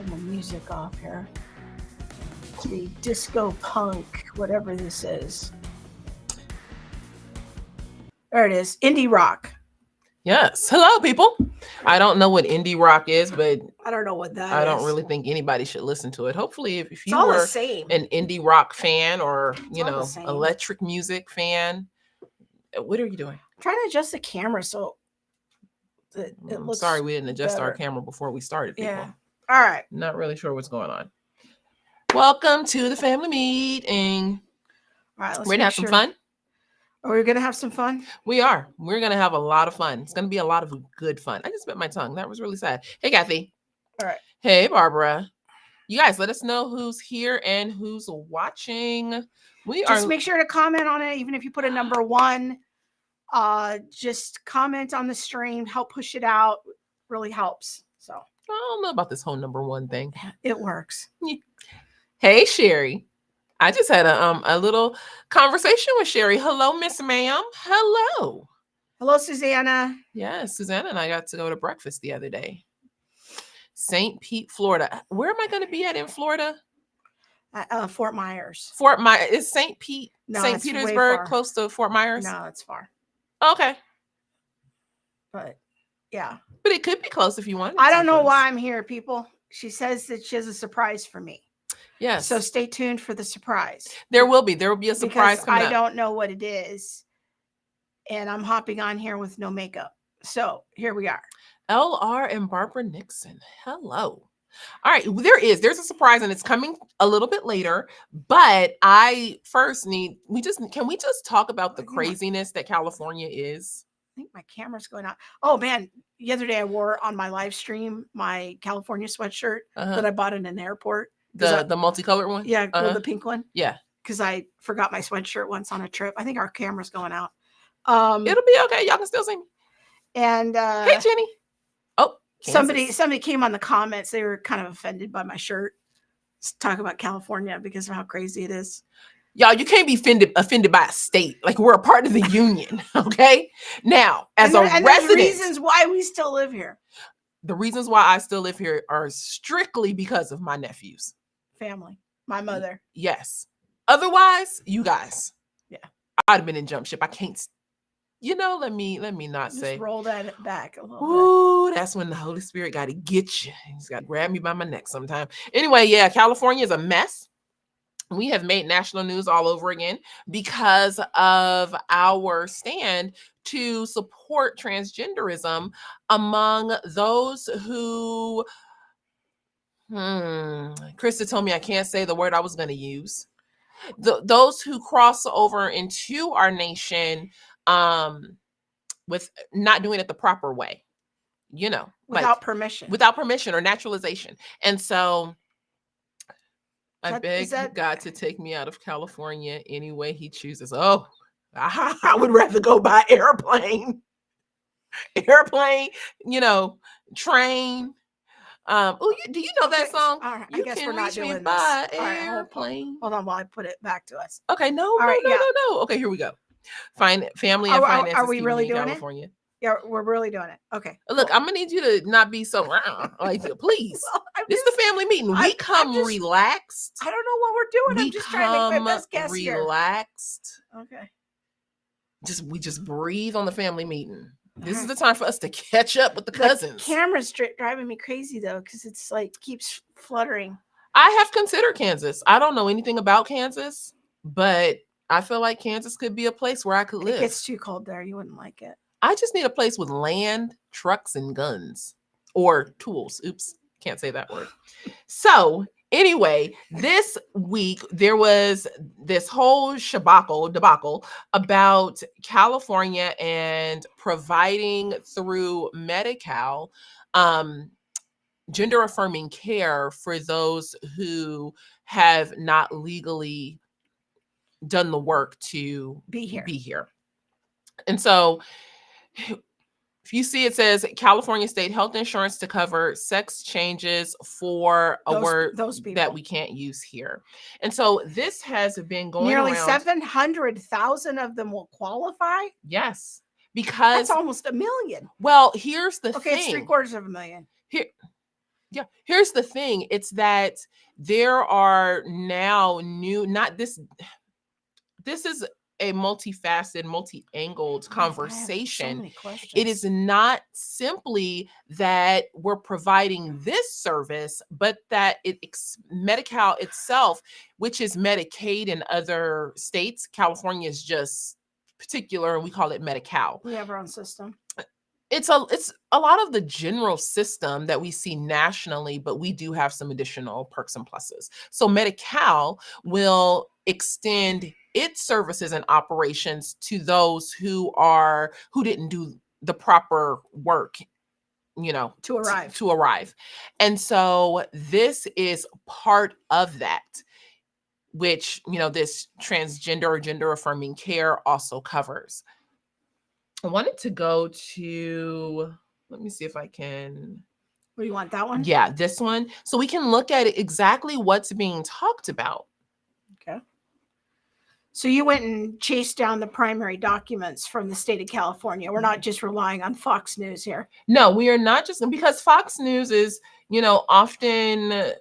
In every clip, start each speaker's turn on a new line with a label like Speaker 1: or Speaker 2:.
Speaker 1: turn the music off here. To be disco punk, whatever this is. There it is. Indie rock.
Speaker 2: Yes. Hello, people. I don't know what indie rock is, but
Speaker 1: I don't know what that is.
Speaker 2: I don't really think anybody should listen to it. Hopefully, if you
Speaker 1: all the
Speaker 2: were
Speaker 1: same.
Speaker 2: an indie rock fan or,
Speaker 1: It's all the same.
Speaker 2: electric music fan, what are you doing?
Speaker 1: I'm trying to adjust the camera so that it looks
Speaker 2: Sorry, we didn't adjust our
Speaker 1: better.
Speaker 2: camera before we started, people.
Speaker 1: Yeah. All right.
Speaker 2: Not really sure what's going on. Welcome to the family meeting.
Speaker 1: All right, let's
Speaker 2: We're going to have some fun.
Speaker 1: Are we going to have some fun?
Speaker 2: We are. We're going to have a lot of fun. It's going to be a lot of good fun. I just bit my tongue. That was really sad. Hey, Kathy.
Speaker 1: All right.
Speaker 2: Hey, Barbara. You guys, let us know who's here and who's watching.
Speaker 1: Just make sure to comment on it, even if you put a number 1. Just comment on the stream. Help push it out. Really helps. So
Speaker 2: I don't know about this whole number 1 thing.
Speaker 1: It works.
Speaker 2: Hey, Sherry. I just had a little conversation with Sherry. Hello, Miss Ma'am. Hello.
Speaker 1: Hello, Susanna.
Speaker 2: Yes, Susanna and I got to go to breakfast the other day. St. Pete, Florida. Where am I going to be at in Florida?
Speaker 1: Fort Myers.
Speaker 2: Fort Myers. Is St. Pete,
Speaker 1: no,
Speaker 2: St. Petersburg close to Fort Myers?
Speaker 1: No, it's far.
Speaker 2: Okay.
Speaker 1: But yeah.
Speaker 2: But it could be close if you want.
Speaker 1: I don't know why I'm here, people. She says that she has a surprise for me.
Speaker 2: Yes.
Speaker 1: So stay tuned for the surprise.
Speaker 2: There will be a surprise
Speaker 1: because
Speaker 2: coming
Speaker 1: I don't know what it is. And I'm hopping on here with no makeup. So here we are.
Speaker 2: LR and Barbara Nixon. Hello. All right. There's a surprise and it's coming a little bit later. But I first can we just talk about the craziness that California is?
Speaker 1: I think my camera's going out. Oh man. The other day I wore on my live stream my California sweatshirt that I bought in an airport.
Speaker 2: The multicolored one?
Speaker 1: Yeah, the pink one.
Speaker 2: Yeah.
Speaker 1: Because I forgot my sweatshirt once on a trip. I think our camera's going out.
Speaker 2: It'll be okay. Y'all can still see me.
Speaker 1: And
Speaker 2: hey, Jenny. Oh,
Speaker 1: Kansas. Somebody came on the comments. They were kind of offended by my shirt. Talk about California because of how crazy it is.
Speaker 2: Y'all, you can't be offended by a state. Like, we're a part of the union, okay? Now, as a resident,
Speaker 1: reasons why we still live here.
Speaker 2: The reasons why I still live here are strictly because of my nephews.
Speaker 1: Family. My mother.
Speaker 2: Yes. Otherwise, you guys.
Speaker 1: Yeah.
Speaker 2: I'd have been in jump ship. I can't, let me not
Speaker 1: just
Speaker 2: say.
Speaker 1: Roll that back a little bit.
Speaker 2: Ooh, that's when the Holy Spirit got to get you. He's got to grab me by my neck sometime. Anyway, yeah, California is a mess. We have made national news all over again because of our stand to support transgenderism among those who, Krista told me I can't say the word I was going to use. Those who cross over into our nation with not doing it the proper way,
Speaker 1: without permission
Speaker 2: or naturalization. And so I beg God to take me out of California any way he chooses. Oh, I would rather go by airplane, train. Do you know that song?
Speaker 1: All right,
Speaker 2: I
Speaker 1: guess we're not doing this.
Speaker 2: By airplane.
Speaker 1: Hold on while I put it back to us.
Speaker 2: Okay, no. Okay, here we go. Find family and finances.
Speaker 1: Are we really doing
Speaker 2: California?
Speaker 1: Yeah, we're really doing it. Okay.
Speaker 2: Look, cool. I'm gonna need you to not be so like, please. This is the family meeting. We come relaxed.
Speaker 1: I don't know what we're doing. I'm just trying to make my best guess here.
Speaker 2: Relaxed.
Speaker 1: Okay.
Speaker 2: We just breathe on the family meeting. This is the time for us to catch up with the cousins.
Speaker 1: The camera's driving me crazy though, because it's like keeps fluttering.
Speaker 2: I have considered Kansas. I don't know anything about Kansas, but I feel like Kansas could be a place where I could live.
Speaker 1: It gets too cold there. You wouldn't like it.
Speaker 2: I just need a place with land, trucks, and guns. Or tools. Oops, can't say that word. So anyway, this week there was this whole debacle about California and providing through Medi-Cal gender-affirming care for those who have not legally done the work to be here. And so if you see, it says California state health insurance to cover sex changes for a word that we can't use here. And so this has been going
Speaker 1: nearly
Speaker 2: around.
Speaker 1: 700,000 of them will qualify.
Speaker 2: Yes, because
Speaker 1: that's almost 1 million.
Speaker 2: Well, here's the thing.
Speaker 1: Okay, it's 750,000.
Speaker 2: Yeah. Here's the thing. It's that there are now new, not this, this is a multifaceted, multi-angled conversation.
Speaker 1: So many questions.
Speaker 2: It is not simply that we're providing this service, but that Medi-Cal itself, which is Medicaid in other states, California is just particular, and we call it Medi-Cal.
Speaker 1: We have our own system.
Speaker 2: It's a lot of the general system that we see nationally, but we do have some additional perks and pluses. So Medi-Cal will extend its services and operations to those who didn't do the proper work,
Speaker 1: to arrive.
Speaker 2: To arrive. And so this is part of that, which, this transgender or gender affirming care also covers. I wanted to go to, let me see if I can.
Speaker 1: What do you want, that one?
Speaker 2: Yeah, this one. So we can look at exactly what's being talked about.
Speaker 1: Okay. So you went and chased down the primary documents from the state of California. We're not just relying on Fox News here.
Speaker 2: No, we are not just, because Fox News is, often...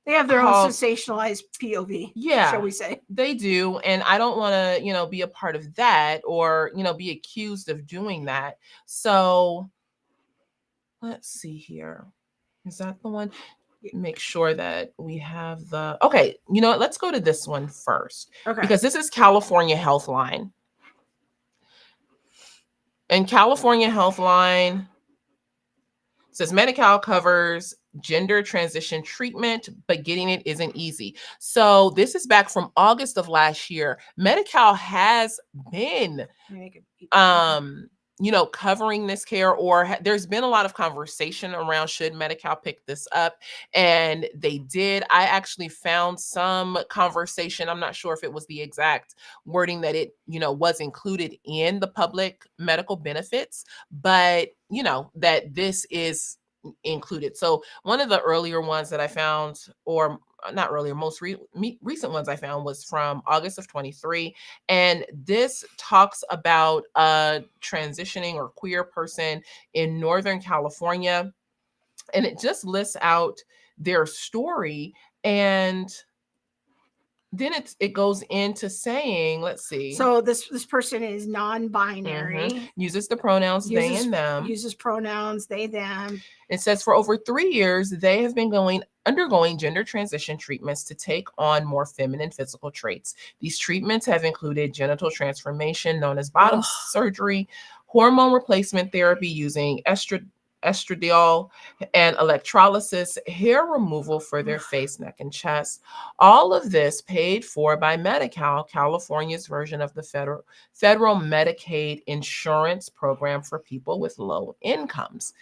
Speaker 1: They have their own sensationalized POV, shall we say.
Speaker 2: They do. And I don't want to, be a part of that or, be accused of doing that. So let's see here. Is that the one? Make sure that we have the... Okay, you know what? Let's go to this one first.
Speaker 1: Okay.
Speaker 2: Because this is California Healthline. And California Healthline says Medi-Cal covers gender transition treatment, but getting it isn't easy. So this is back from August of last year. Medi-Cal has been, covering this care, or there's been a lot of conversation around should Medi-Cal pick this up, and they did. I actually found some conversation. I'm not sure if it was the exact wording that it, was included in the public medical benefits, but that this is included. So one of the earlier ones that I found, or not earlier, most recent ones I found, was from August of 23. And this talks about a transitioning or queer person in Northern California. And it just lists out their story. And then it goes into saying, let's see.
Speaker 1: So this person is non-binary.
Speaker 2: Uses the pronouns they and them.
Speaker 1: Uses pronouns they, them.
Speaker 2: It says for over 3 years, they have been undergoing gender transition treatments to take on more feminine physical traits. These treatments have included genital transformation, known as bottom surgery, hormone replacement therapy using estradiol, and electrolysis, hair removal for their face, neck, and chest. All of this paid for by Medi-Cal, California's version of the federal Medicaid insurance program for people with low incomes.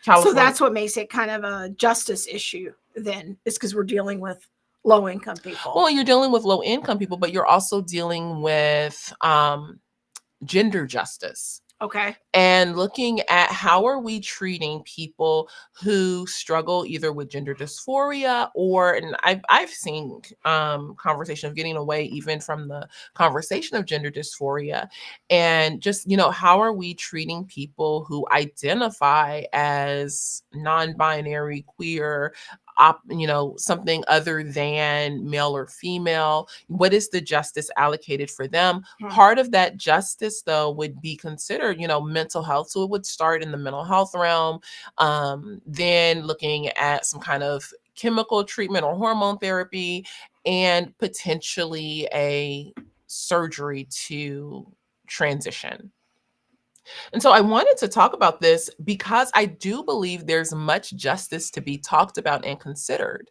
Speaker 1: So that's what makes it kind of a justice issue then, is because we're dealing with low income people.
Speaker 2: Well, you're dealing with low income people, but you're also dealing with gender justice.
Speaker 1: Okay.
Speaker 2: And looking at how are we treating people who struggle either with gender dysphoria, or, and I've seen conversation of getting away even from the conversation of gender dysphoria, and just, how are we treating people who identify as non-binary, queer, something other than male or female? What is the justice allocated for them? Part of that justice, though, would be considered, mental health. So it would start in the mental health realm, then looking at some kind of chemical treatment or hormone therapy, and potentially a surgery to transition. And so I wanted to talk about this because I do believe there's much justice to be talked about and considered.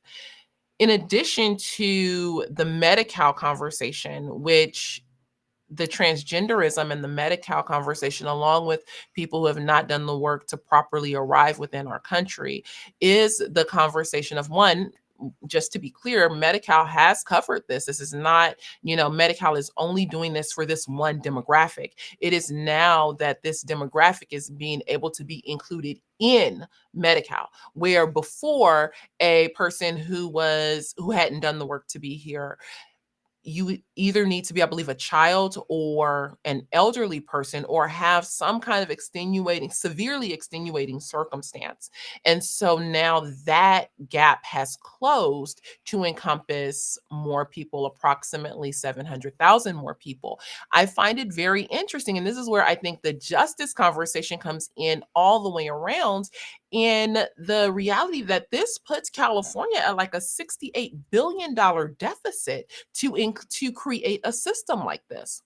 Speaker 2: In addition to the Medi-Cal conversation, which the transgenderism and the Medi-Cal conversation, along with people who have not done the work to properly arrive within our country, is the conversation of, one, just to be clear, Medi-Cal has covered this. This is not, Medi-Cal is only doing this for this one demographic. It is now that this demographic is being able to be included in Medi-Cal, where before a person who hadn't done the work to be here you either need to be, I believe, a child or an elderly person, or have some kind of severely extenuating circumstance. And so now that gap has closed to encompass more people, approximately 700,000 more people. I find it very interesting. And this is where I think the justice conversation comes in all the way around, in the reality that this puts California at like a $68 billion deficit to create a system like this.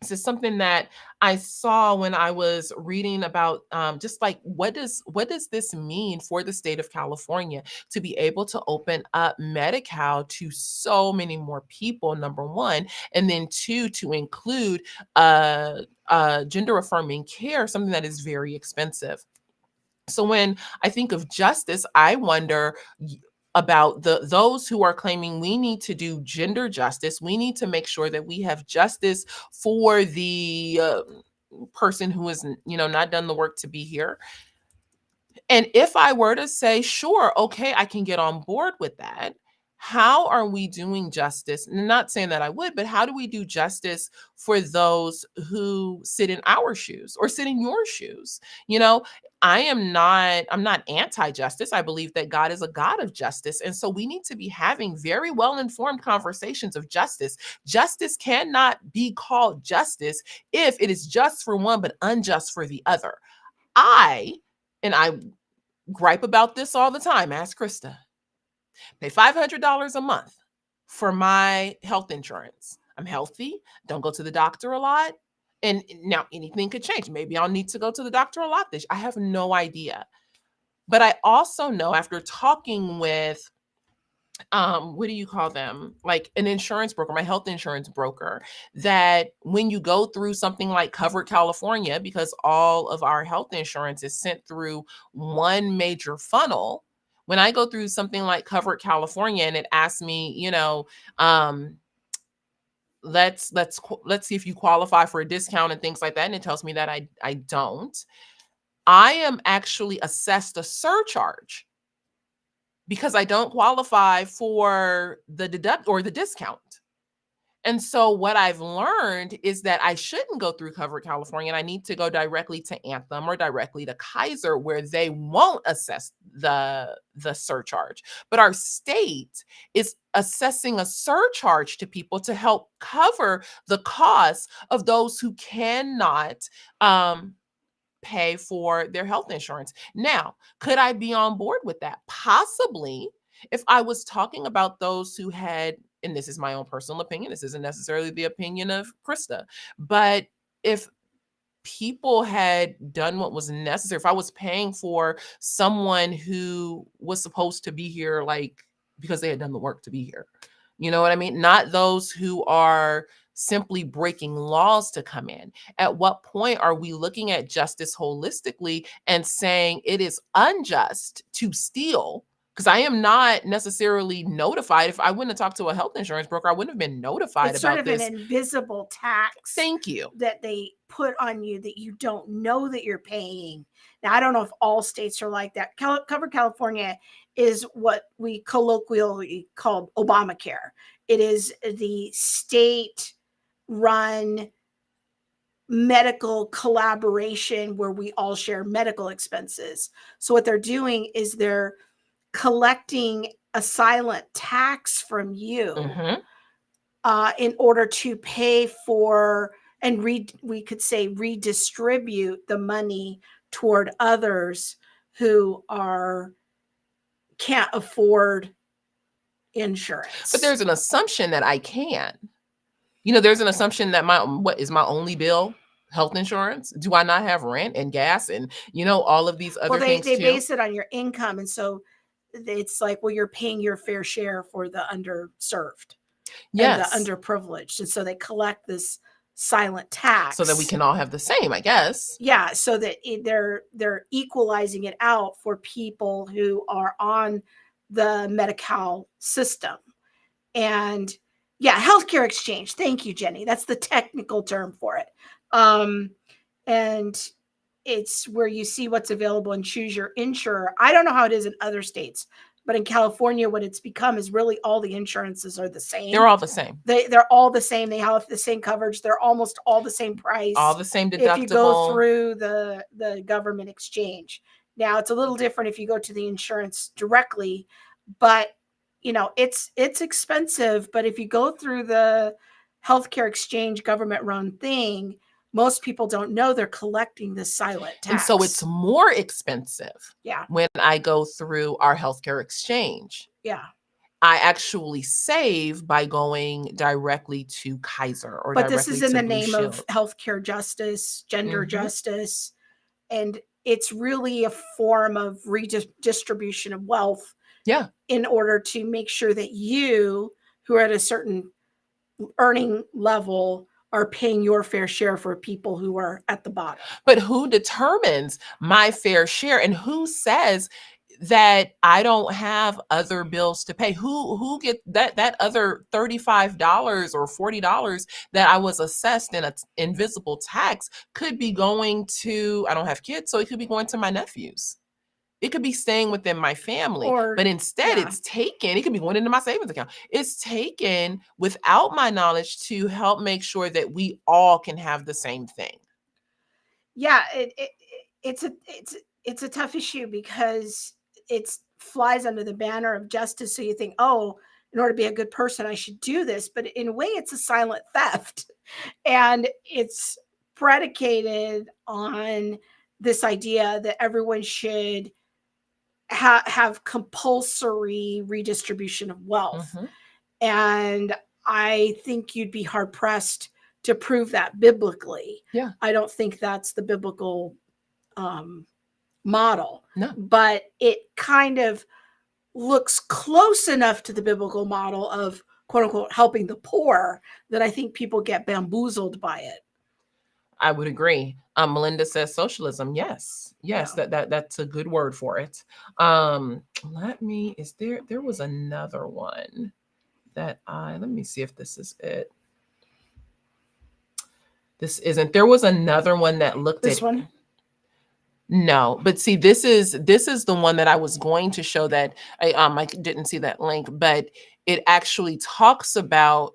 Speaker 2: This is something that I saw when I was reading about, just like, what does this mean for the state of California to be able to open up Medi-Cal to so many more people, number one, and then two, to include gender affirming care, something that is very expensive. So when I think of justice, I wonder about those who are claiming we need to do gender justice. We need to make sure that we have justice for the person who is, not done the work to be here. And if I were to say, sure, okay, I can get on board with that, how are we doing justice? Not saying that I would, but how do we do justice for those who sit in our shoes or sit in your shoes? I'm not anti-justice. I believe that God is a God of justice. And so we need to be having very well-informed conversations of justice. Justice cannot be called justice if it is just for one, but unjust for the other. I gripe about this all the time. Ask Krista. Pay $500 a month for my health insurance. I'm healthy, don't go to the doctor a lot. And now anything could change. Maybe I'll need to go to the doctor a lot I have no idea. But I also know, after talking with what do you call them? Like an insurance broker, my health insurance broker, that when you go through something like Covered California, because all of our health insurance is sent through one major funnel, when I go through something like Covered California and it asks me, let's see if you qualify for a discount and things like that, and it tells me that I don't, I am actually assessed a surcharge because I don't qualify for the deduct or the discount. And so what I've learned is that I shouldn't go through Covered California, and I need to go directly to Anthem or directly to Kaiser, where they won't assess the surcharge. But our state is assessing a surcharge to people to help cover the costs of those who cannot pay for their health insurance. Now, could I be on board with that? Possibly, if I was talking about those who had, and this is my own personal opinion, this isn't necessarily the opinion of Krista, but if people had done what was necessary, if I was paying for someone who was supposed to be here, like, because they had done the work to be here, you know what I mean? Not those who are simply breaking laws to come in. At what point are we looking at justice holistically and saying it is unjust to steal? Because I am not necessarily notified. If I wouldn't have talked to a health insurance broker, I wouldn't have been notified
Speaker 1: it's
Speaker 2: about
Speaker 1: sort of
Speaker 2: this.
Speaker 1: an invisible tax.
Speaker 2: Thank you.
Speaker 1: That they put on you that you don't know that you're paying. Now, I don't know if all states are like that. Covered California is what we colloquially call Obamacare. It is the state run medical collaboration where we all share medical expenses. So what they're doing is they're collecting a silent tax from you in order to pay for, and we could say redistribute the money toward others who can't afford insurance.
Speaker 2: But there's an assumption that I can. There's an assumption that what is my only bill? Health insurance? Do I not have rent and gas and, all of these other things
Speaker 1: they
Speaker 2: too?
Speaker 1: base it on your income. And so it's like, well, you're paying your fair share for the underserved.
Speaker 2: Yes.
Speaker 1: And the underprivileged. And so they collect this silent tax.
Speaker 2: So that we can all have the same, I guess.
Speaker 1: Yeah. So that they're equalizing it out for people who are on the Medi-Cal system. And yeah, healthcare exchange. Thank you, Jenny. That's the technical term for it. And it's where you see what's available and choose your insurer. I don't know how it is in other states, But in California, what it's become is really all the insurances are the same.
Speaker 2: They're all the same.
Speaker 1: They're all the same. They have the same coverage. They're almost all the same price.
Speaker 2: All the same deductible.
Speaker 1: If you go through the government exchange. Now, it's a little different if you go to the insurance directly, but it's expensive. But if you go through the healthcare exchange government-run thing, most people don't know they're collecting this silent tax.
Speaker 2: And so it's more expensive.
Speaker 1: Yeah.
Speaker 2: When I go through our healthcare exchange.
Speaker 1: Yeah.
Speaker 2: I actually save by going directly to Kaiser or
Speaker 1: but this is in the
Speaker 2: Blue
Speaker 1: name
Speaker 2: Shield.
Speaker 1: of healthcare justice, gender justice, and it's really a form of redistribution of wealth.
Speaker 2: Yeah.
Speaker 1: In order to make sure that you, who are at a certain earning level, are paying your fair share for people who are at the bottom.
Speaker 2: But who determines my fair share, and who says that I don't have other bills to pay? Who get that other $35 or $40 that I was assessed in an invisible tax could be going to, I don't have kids, so it could be going to my nephews. It could be staying within my family, but instead it's taken, it could be going into my savings account. It's taken without my knowledge to help make sure that we all can have the same thing.
Speaker 1: Yeah, it's a tough issue because it flies under the banner of justice. So you think, oh, in order to be a good person, I should do this. But in a way, it's a silent theft. And it's predicated on this idea that everyone should have compulsory redistribution of wealth. And I think you'd be hard pressed to prove that biblically.
Speaker 2: Yeah.
Speaker 1: I don't think that's the biblical model.
Speaker 2: No.
Speaker 1: But it kind of looks close enough to the biblical model of quote unquote helping the poor that I think people get bamboozled by it.
Speaker 2: I would agree. Melinda says socialism. Yes. That's a good word for it. There was another one that let me see if this is it. This isn't. There was another one that looked at
Speaker 1: this one.
Speaker 2: No, but see, this is the one that I was going to show that I didn't see that link, but it actually talks about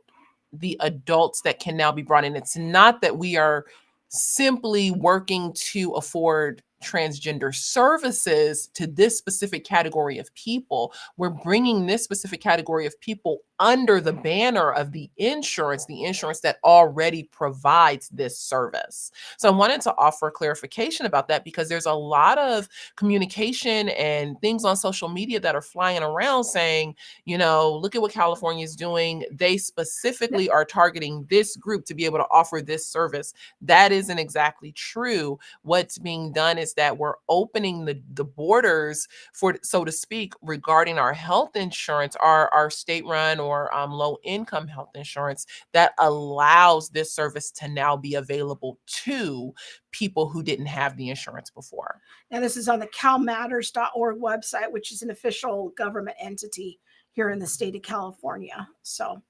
Speaker 2: the adults that can now be brought in. It's not that we are simply working to afford transgender services to this specific category of people. We're bringing this specific category of people under the banner of the insurance that already provides this service. So I wanted to offer clarification about that because there's a lot of communication and things on social media that are flying around saying, look at what California is doing. They specifically are targeting this group to be able to offer this service. That isn't exactly true. What's being done is that we're opening the borders for, so to speak, regarding our health insurance, our state-run or low-income health insurance that allows this service to now be available to people who didn't have the insurance before.
Speaker 1: Now, this is on the calmatters.org website, which is an official government entity here in the state of California. So,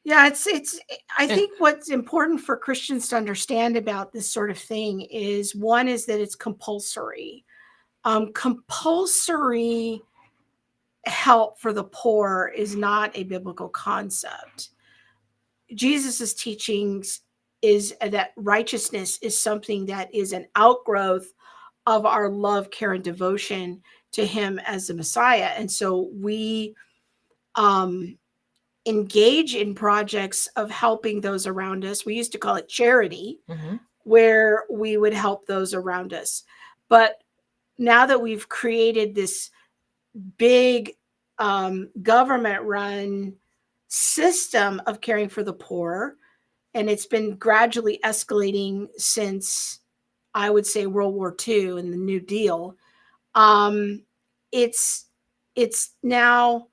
Speaker 1: yeah, I think what's important for Christians to understand about this sort of thing is, one is that it's compulsory. Compulsory help for the poor is not a biblical concept. Jesus's teachings is that righteousness is something that is an outgrowth of our love, care, and devotion to him as the Messiah. And so we engage in projects of helping those around us. We used to call it charity, where we would help those around us. But now that we've created this big government-run system of caring for the poor, and it's been gradually escalating since, I would say, World War II and the New Deal. It's now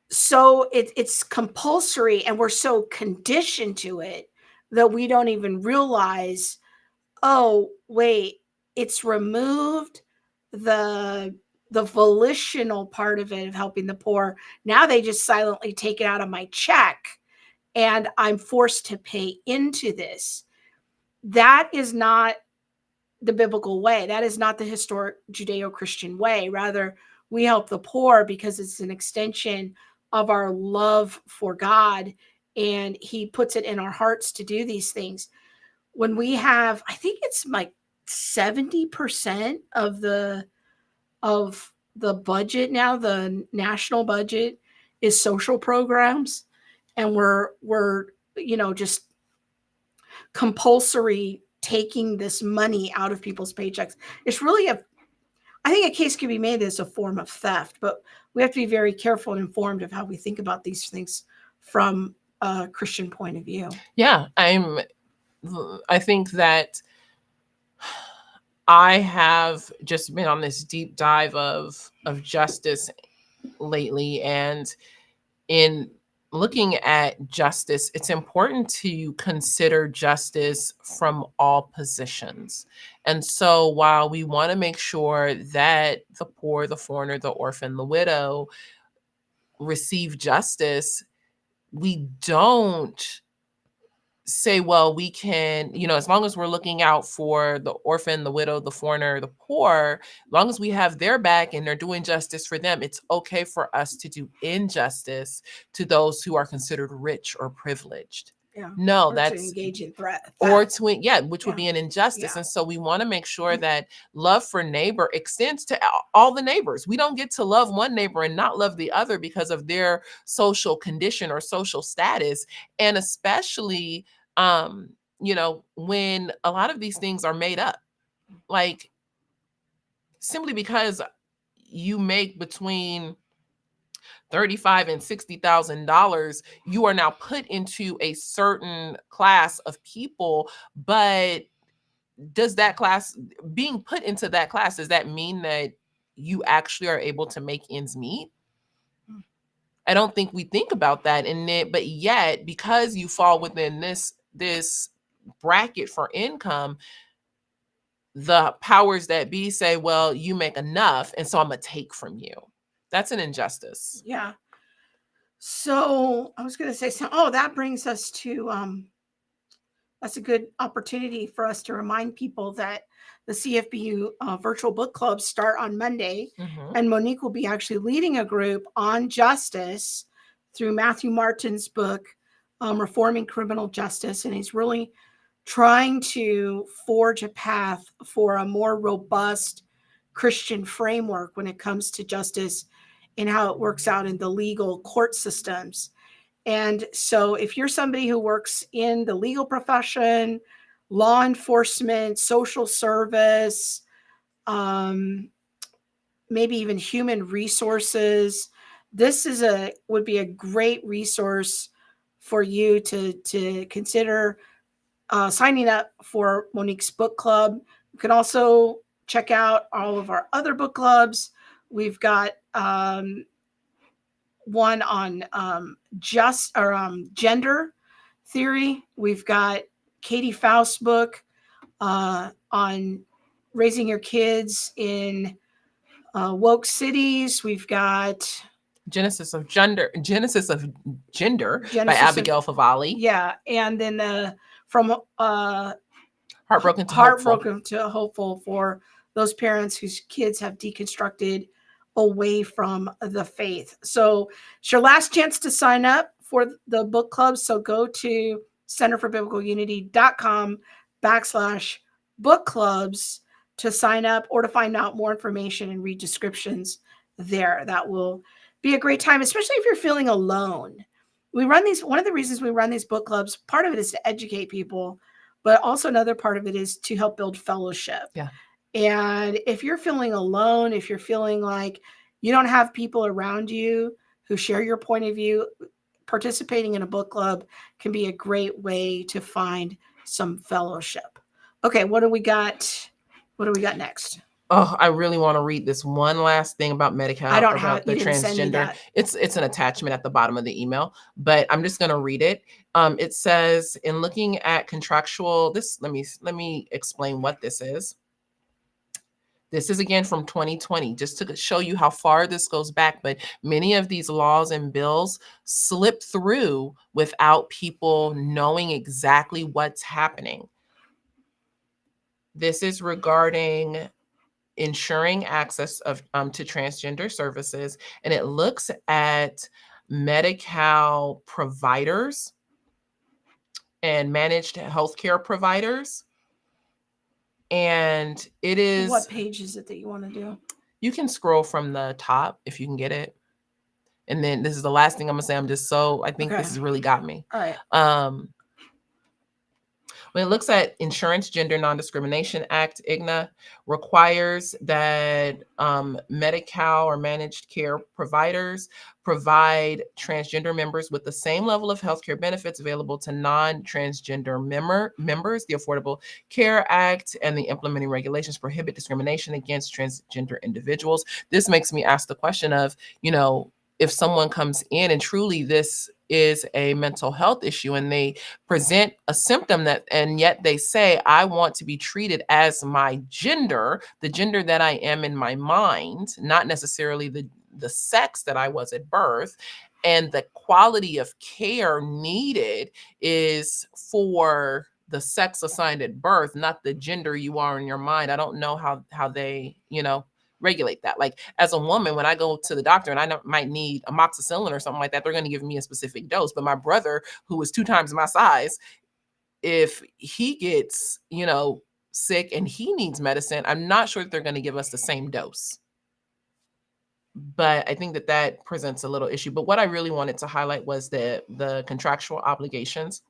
Speaker 1: so it's compulsory, and we're so conditioned to it that we don't even realize, oh, wait, it's removed the volitional part of it of helping the poor. Now they just silently take it out of my check and I'm forced to pay into this. That is not the biblical way. That is not the historic Judeo-Christian way. Rather, we help the poor because it's an extension of our love for God, and he puts it in our hearts to do these things. When we have, I think it's like 70% of the budget now, the national budget, is social programs, and we're just compulsory taking this money out of people's paychecks. It's really I think a case can be made as a form of theft, but we have to be very careful and informed of how we think about these things from a Christian point of view.
Speaker 2: Yeah, I think that I have just been on this deep dive of justice lately, and in looking at justice, it's important to consider justice from all positions. And so while we want to make sure that the poor, the foreigner, the orphan, the widow receive justice, we don't say, well, we can, as long as we're looking out for the orphan, the widow, the foreigner, the poor, as long as we have their back and they're doing justice for them, it's okay for us to do injustice to those who are considered rich or privileged.
Speaker 1: Yeah.
Speaker 2: No,
Speaker 1: or
Speaker 2: that's
Speaker 1: to engage in threat.
Speaker 2: Or to, which would be an injustice.
Speaker 1: Yeah.
Speaker 2: And so we want to make sure that love for neighbor extends to all the neighbors. We don't get to love one neighbor and not love the other because of their social condition or social status. And especially, when a lot of these things are made up, like simply because you make between $35,000 and $60,000, you are now put into a certain class of people. But does that class, being put into that class, does that mean that you actually are able to make ends meet? I don't think we think about that in it, but yet because you fall within this bracket for income, the powers that be say, well, you make enough, and so I'm gonna take from you. That's an injustice.
Speaker 1: Yeah. So I was going to say, that brings us to, that's a good opportunity for us to remind people that the CFBU virtual book clubs start on Monday, and Monique will be actually leading a group on justice through Matthew Martin's book, Reforming Criminal Justice. And he's really trying to forge a path for a more robust Christian framework when it comes to justice and how it works out in the legal court systems. And so if you're somebody who works in the legal profession, law enforcement, social service, maybe even human resources, this would be a great resource for you to consider signing up for Monique's book club. You can also check out all of our other book clubs. We've got one on gender theory. We've got Katie Faust's book on raising your kids in woke cities. We've got
Speaker 2: Genesis of Gender by Abigail Favali.
Speaker 1: Yeah, and then from
Speaker 2: Heartbroken
Speaker 1: to Hopeful for those parents whose kids have deconstructed away from the faith. So it's your last chance to sign up for the book club. So go to centerforbiblicalunity.com/book clubs to sign up or to find out more information and read descriptions there. That will be a great time, especially if you're feeling alone. One of the reasons we run these book clubs, part of it is to educate people, but also another part of it is to help build fellowship.
Speaker 2: Yeah.
Speaker 1: And if you're feeling alone, if you're feeling like you don't have people around you who share your point of view, participating in a book club can be a great way to find some fellowship. Okay, what do we got? What do we got next?
Speaker 2: Oh, I really want to read this one last thing about Medi-Cal, about the transgender. It's an attachment at the bottom of the email, but I'm just going to read it. It says, in looking at contractual, let me explain what this is. This is again from 2020, just to show you how far this goes back. But many of these laws and bills slip through without people knowing exactly what's happening. This is regarding ensuring access to transgender services, and it looks at Medi-Cal providers and managed healthcare providers. And it is...
Speaker 1: What page is it that you want to do?
Speaker 2: You can scroll from the top if you can get it. And then this is the last thing I'm gonna say. I think this has really got me.
Speaker 1: All right.
Speaker 2: When it looks at Insurance Gender Non-Discrimination Act, IGNA requires that Medi-Cal or managed care providers provide transgender members with the same level of healthcare benefits available to non-transgender members. The Affordable Care Act and the implementing regulations prohibit discrimination against transgender individuals. This makes me ask the question of, if someone comes in and truly this is a mental health issue and they present a symptom and yet they say, I want to be treated as my gender, the gender that I am in my mind, not necessarily the sex that I was at birth, and the quality of care needed is for the sex assigned at birth, not the gender you are in your mind. I don't know how they, regulate that. Like, as a woman, when I go to the doctor and I might need amoxicillin or something like that, they're going to give me a specific dose. But my brother, who is 2 times my size, if he gets, sick and he needs medicine, I'm not sure that they're going to give us the same dose. But I think that presents a little issue. But what I really wanted to highlight was the contractual obligations.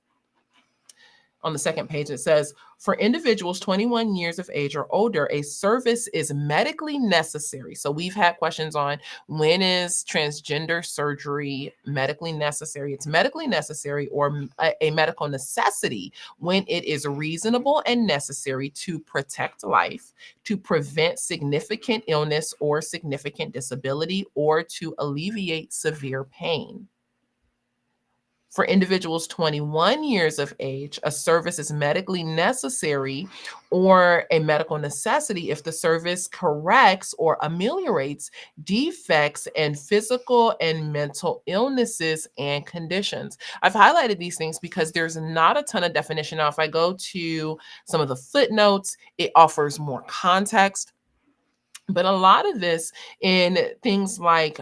Speaker 2: On the second page, it says, for individuals 21 years of age or older, a service is medically necessary. So we've had questions on, when is transgender surgery medically necessary? It's medically necessary or a medical necessity when it is reasonable and necessary to protect life, to prevent significant illness or significant disability, or to alleviate severe pain. For individuals 21 years of age, a service is medically necessary or a medical necessity if the service corrects or ameliorates defects in physical and mental illnesses and conditions. I've highlighted these things because there's not a ton of definition. Now, if I go to some of the footnotes, it offers more context. But a lot of this in things like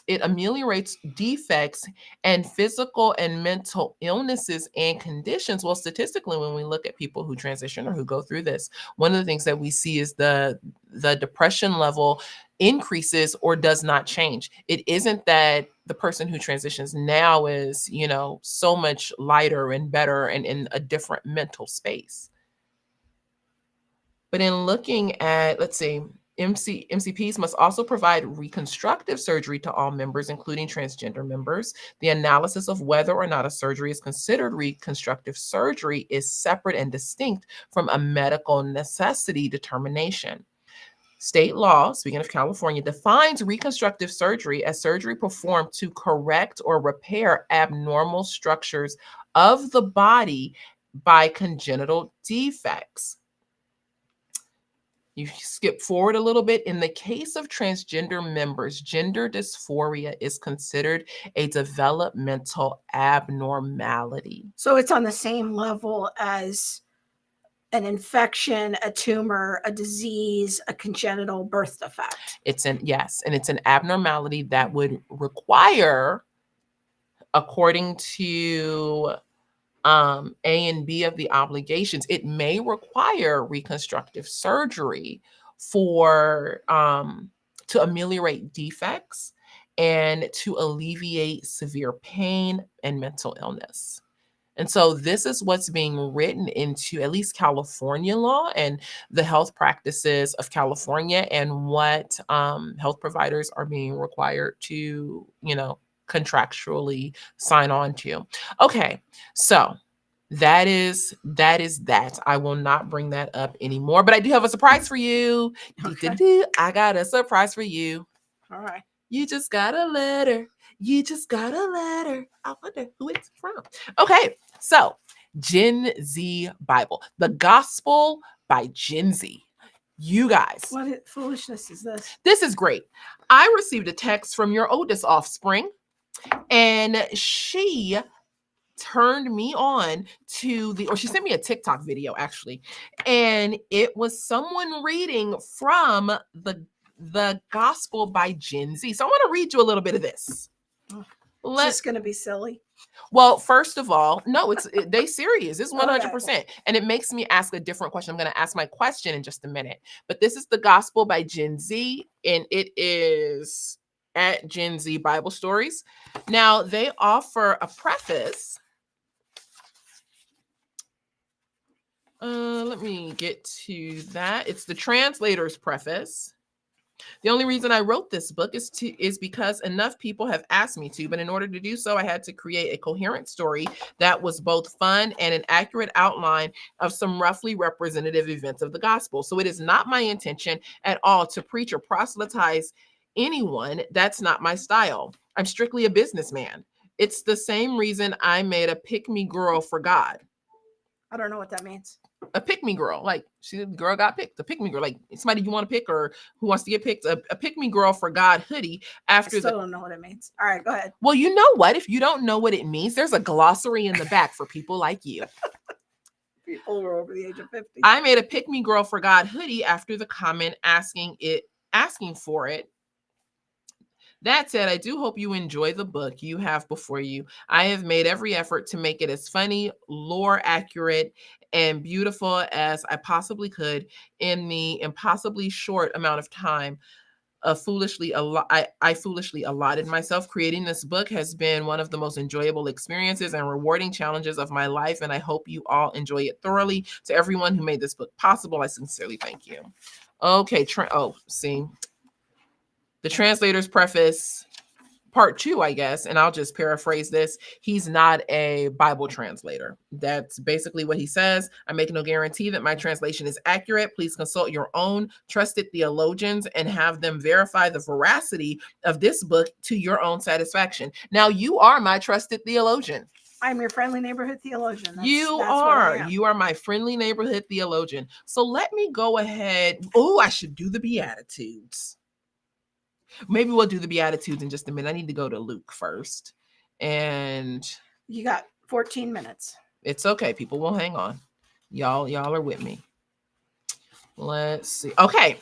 Speaker 2: it ameliorates defects and physical and mental illnesses and conditions. Well, statistically, when we look at people who transition or who go through this, one of the things that we see is the depression level increases or does not change. It isn't that the person who transitions now is, so much lighter and better and in a different mental space. But in looking at, let's see, MCPs must also provide reconstructive surgery to all members, including transgender members. The analysis of whether or not a surgery is considered reconstructive surgery is separate and distinct from a medical necessity determination. State law, speaking of California, defines reconstructive surgery as surgery performed to correct or repair abnormal structures of the body by congenital defects. You skip forward a little bit. In the case of transgender members, gender dysphoria is considered a developmental abnormality.
Speaker 1: So it's on the same level as an infection, a tumor, a disease, a congenital birth defect.
Speaker 2: Yes, and it's an abnormality that would require, according to A and B of the obligations, it may require reconstructive surgery for to ameliorate defects and to alleviate severe pain and mental illness. And so this is what's being written into at least California law and the health practices of California, and what health providers are being required to, contractually sign on to. Okay, so that is that. I will not bring that up anymore, but I do have a surprise for you. Okay. I got a surprise for you.
Speaker 1: All right.
Speaker 2: You just got a letter. You just got a letter. I wonder who it's from. Okay, so Gen Z Bible, the Gospel by Gen Z. You guys.
Speaker 1: What foolishness is this?
Speaker 2: This is great. I received a text from your oldest offspring, and she turned me on to or she sent me a TikTok video actually, and it was someone reading from the Gospel by Gen Z. So I want to read you a little bit of this.
Speaker 1: Is this going to be silly?
Speaker 2: Well, first of all, no, they serious. It's 100%.
Speaker 1: Okay.
Speaker 2: And it makes me ask a different question. I'm going to ask my question in just a minute. But this is the Gospel by Gen Z, and it is at Gen Z Bible Stories. Now, they offer a preface. Let me get to that. It's the translator's preface. The only reason I wrote this book is because enough people have asked me to, but in order to do so, I had to create a coherent story that was both fun and an accurate outline of some roughly representative events of the gospel. So it is not my intention at all to preach or proselytize anyone. That's not my style. I'm strictly a businessman. It's the same reason I made a pick-me girl for God.
Speaker 1: I don't know what that means.
Speaker 2: A pick-me girl, like the girl got picked. A pick-me girl, like somebody you want to pick or who wants to get picked. A pick-me girl for God hoodie. After
Speaker 1: I still don't know what it means. All right, go ahead.
Speaker 2: Well, you know what? If you don't know what it means, there's a glossary in the back for people like you.
Speaker 1: People who are over the age of 50.
Speaker 2: I made a pick-me girl for God hoodie after the comment asking for it. That said, I do hope you enjoy the book you have before you. I have made every effort to make it as funny, lore accurate, and beautiful as I possibly could in the impossibly short amount of time. I foolishly allotted myself. Creating this book has been one of the most enjoyable experiences and rewarding challenges of my life, and I hope you all enjoy it thoroughly. To everyone who made this book possible, I sincerely thank you. Okay, see. The translator's preface, part 2, I guess, and I'll just paraphrase this. He's not a Bible translator. That's basically what he says. I make no guarantee that my translation is accurate. Please consult your own trusted theologians and have them verify the veracity of this book to your own satisfaction. Now, you are my trusted theologian.
Speaker 1: I'm your friendly neighborhood theologian.
Speaker 2: You are my friendly neighborhood theologian. So let me go ahead. Oh, I should do the Beatitudes. Maybe we'll do the Beatitudes in just a minute. I need to go to Luke first. And
Speaker 1: you got 14 minutes.
Speaker 2: It's okay, people. We'll hang on. Y'all are with me. Let's see. Okay.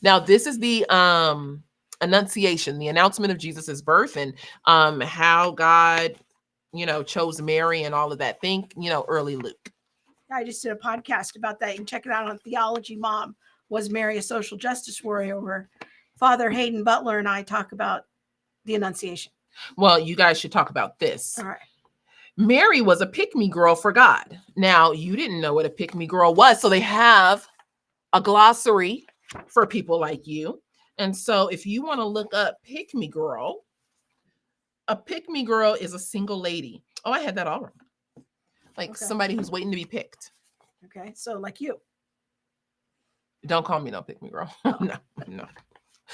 Speaker 2: Now, this is the Annunciation, the announcement of Jesus's birth and how God, chose Mary and all of that. Think, early Luke.
Speaker 1: I just did a podcast about that. You can check it out on Theology Mom. Was Mary a social justice warrior? Where Father Hayden Butler and I talk about the Annunciation.
Speaker 2: Well, you guys should talk about this.
Speaker 1: All right.
Speaker 2: Mary was a pick-me girl for God. Now, you didn't know what a pick-me girl was, so they have a glossary for people like you. And so if you want to look up pick-me girl, a pick-me girl is a single lady. Oh, I had that all wrong. Like somebody who's waiting to be picked.
Speaker 1: Okay, so like you.
Speaker 2: Don't call me no pick-me girl. No.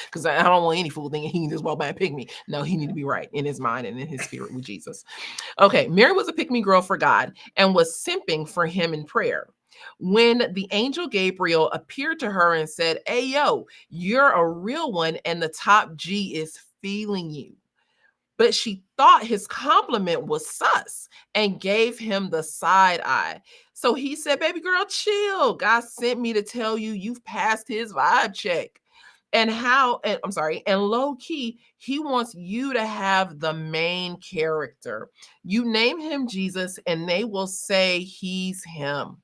Speaker 2: Because I don't want any fool thinking he can just walk by and pick me. No, he need to be right in his mind and in his spirit with Jesus. Okay, Mary was a pick-me girl for God and was simping for him in prayer. When the angel Gabriel appeared to her and said, "Hey, yo, you're a real one and the top G is feeling you." But she thought his compliment was sus and gave him the side eye. So he said, "Baby girl, chill. God sent me to tell you you've passed his vibe check. And low key, he wants you to have the main character. You name him Jesus and they will say he's him.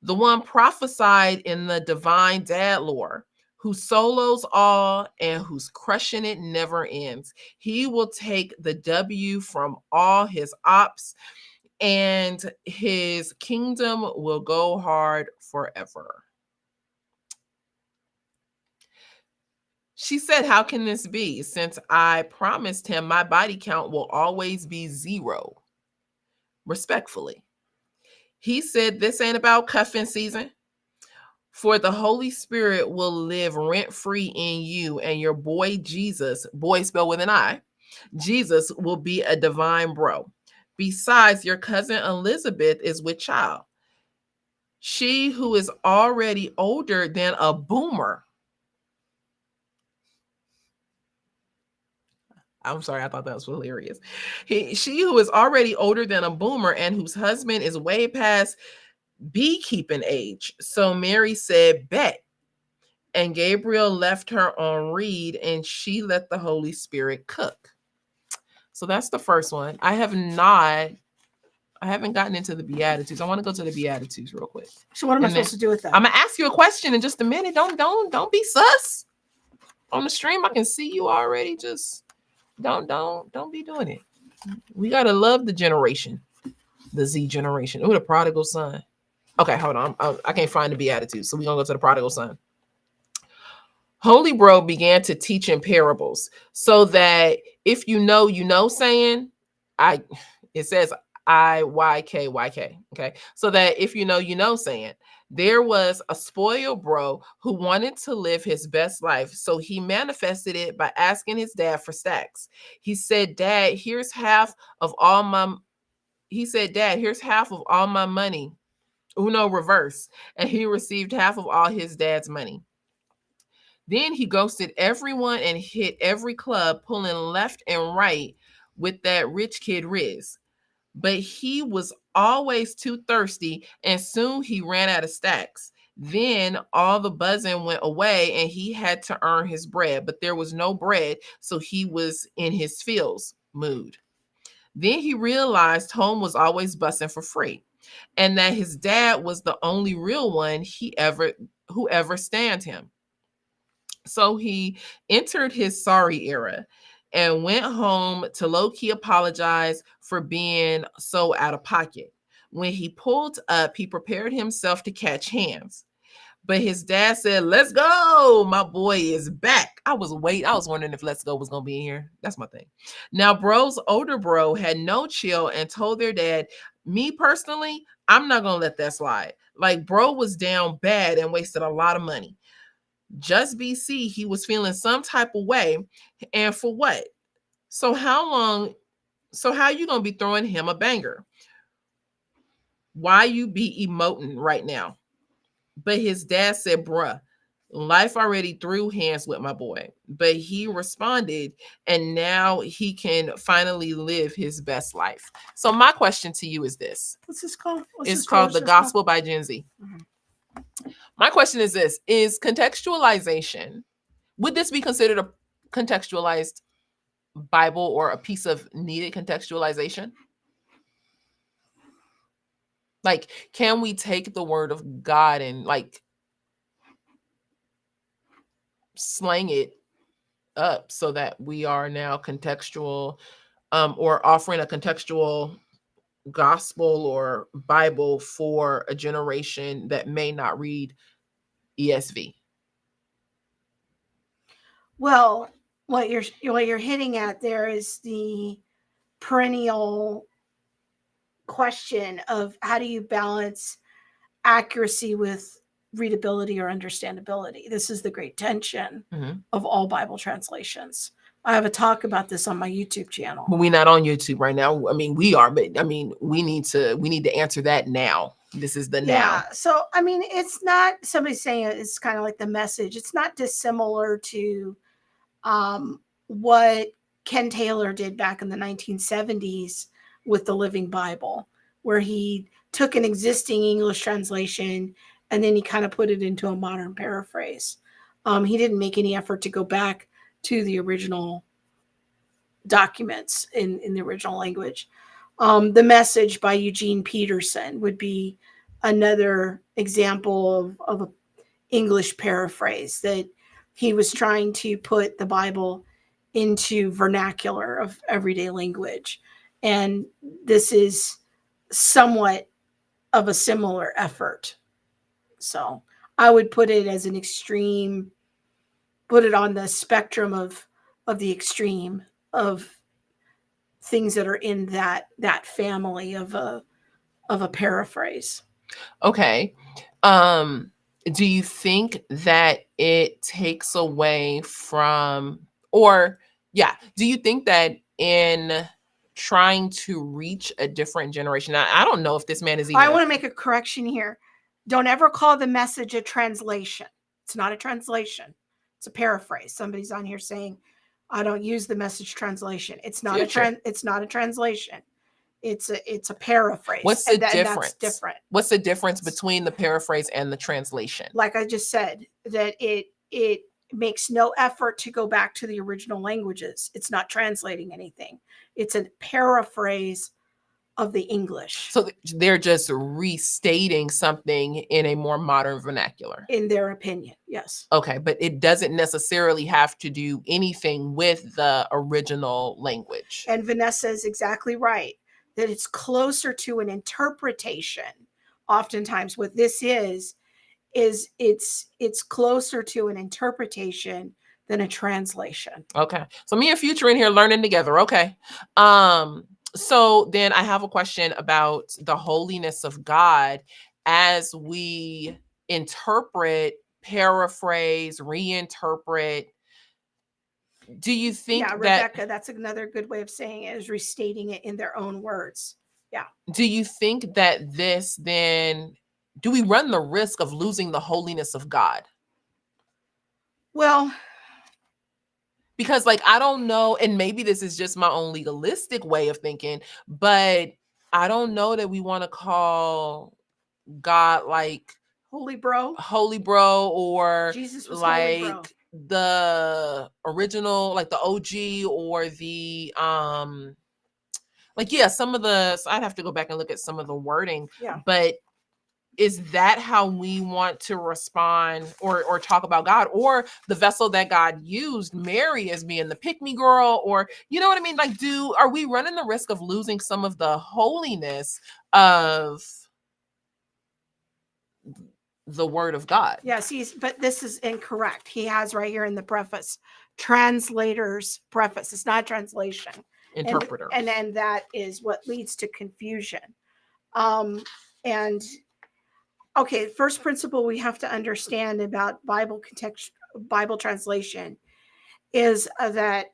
Speaker 2: The one prophesied in the divine dad lore, who solos all and who's crushing it never ends. He will take the W from all his ops and his kingdom will go hard forever." She said, "How can this be? Since I promised him my body count will always be 0. Respectfully." He said, "This ain't about cuffing season. For the Holy Spirit will live rent-free in you, and your boy Jesus, boy spelled with an I, Jesus will be a divine bro. Besides, your cousin Elizabeth is with child. She who is already older than a boomer." I'm sorry, I thought that was hilarious. She who is already older than a boomer and whose husband is way past beekeeping age. So Mary said, bet. And Gabriel left her on read, and she let the Holy Spirit cook. So that's the first one. I haven't gotten into the Beatitudes. I want to go to the Beatitudes real quick.
Speaker 1: So what am I supposed to do with that?
Speaker 2: I'm gonna ask you a question in just a minute. Don't be sus. On the stream, I can see you already. Just don't be doing it. We gotta love the generation, the Z generation. Oh, the prodigal son. Okay, hold on. I can't find the Beatitudes, so we're gonna go to the prodigal son. Holy Bro began to teach in parables, so that if you know saying, it says IYKYK. Okay. So that if you know saying, there was a spoiled bro who wanted to live his best life. So he manifested it by asking his dad for stacks. He said, Dad, here's half of all my money. Uno reverse. And he received half of all his dad's money. Then he ghosted everyone and hit every club, pulling left and right with that rich kid Riz. But he was always too thirsty, and soon he ran out of stacks. Then all the buzzing went away, and he had to earn his bread. But there was no bread, so he was in his feels mood. Then he realized home was always bussing for free, and that his dad was the only real one who ever stand him. So he entered his sorry era and went home to low-key apologize for being so out of pocket. When he pulled up, he prepared himself to catch hands. But his dad said, let's go. My boy is back. I was wondering if let's go was going to be in here. That's my thing. Now, bro's older bro had no chill and told their dad, me personally, I'm not going to let that slide. Like, bro was down bad and wasted a lot of money. Just BC, he was feeling some type of way. And for what? So how you gonna be throwing him a banger? Why you be emoting right now? But his dad said, bruh, life already threw hands with my boy. But he responded, and now he can finally live his best life. So my question to you is this.
Speaker 1: What's this called?
Speaker 2: It's called The Gospel by Gen Z. Mm-hmm. My question is this: is contextualization, would this be considered a contextualized Bible or a piece of needed contextualization? Like, can we take the word of God and like slang it up so that we are now contextual, or offering a contextual gospel or Bible for a generation that may not read ESV?
Speaker 1: Well, what you're hitting at there is the perennial question of how do you balance accuracy with readability or understandability. This is the great tension of all Bible translations. I have a talk about this on my YouTube channel.
Speaker 2: But we're not on YouTube right now. I mean, we are, but I mean, we need to answer that now. This is the now.
Speaker 1: Yeah. So, I mean, it's not somebody saying it's kind of like the message. It's not dissimilar to what Ken Taylor did back in the 1970s with the Living Bible, where he took an existing English translation and then he kind of put it into a modern paraphrase. He didn't make any effort to go back to the original documents in the original language. The Message by Eugene Peterson would be another example of an English paraphrase that he was trying to put the Bible into vernacular of everyday language. And this is somewhat of a similar effort. So I would put it as an extreme, put it on the spectrum of the extreme of things that are in that family of a paraphrase.
Speaker 2: Okay. Do you think that it takes away from, do you think that in trying to reach a different generation, I don't know if this man is even.
Speaker 1: I want to make a correction here. Don't ever call The Message a translation. It's not a translation. It's a paraphrase. Somebody's on here saying, I don't use the Message translation. It's not it's not a translation. It's a paraphrase.
Speaker 2: What's the difference?
Speaker 1: That's different.
Speaker 2: What's the difference between the paraphrase and the translation?
Speaker 1: Like I just said, that it makes no effort to go back to the original languages. It's not translating anything. It's a paraphrase of the English.
Speaker 2: So they're just restating something in a more modern vernacular.
Speaker 1: In their opinion, yes.
Speaker 2: Okay, but it doesn't necessarily have to do anything with the original language.
Speaker 1: And Vanessa is exactly right, that it's closer to an interpretation. Oftentimes what this is it's closer to an interpretation than a translation.
Speaker 2: Okay. So me and Future in here learning together. Okay. So then I have a question about the holiness of God as we interpret, paraphrase, reinterpret. Do you think
Speaker 1: Rebecca, that's another good way of saying it, is restating it in their own words. Yeah.
Speaker 2: Do you think that this then, do we run the risk of losing the holiness of God?
Speaker 1: Well,
Speaker 2: because like, I don't know, and maybe this is just my own legalistic way of thinking, but I don't know that we want to call God like
Speaker 1: holy bro,
Speaker 2: or
Speaker 1: Jesus was
Speaker 2: like
Speaker 1: holy bro.
Speaker 2: The original, like the OG, or the like, yeah, some of the, so I'd have to go back and look at some of the wording.
Speaker 1: Yeah.
Speaker 2: But is that how we want to respond or talk about God, or the vessel that God used, Mary, as being the pick-me girl? Or, you know what I mean? Like, are we running the risk of losing some of the holiness of the word of God?
Speaker 1: Yes, but this is incorrect. He has right here in the preface, translator's preface. It's not translation.
Speaker 2: Interpreter.
Speaker 1: And that is what leads to confusion. And okay, first principle we have to understand about Bible translation is that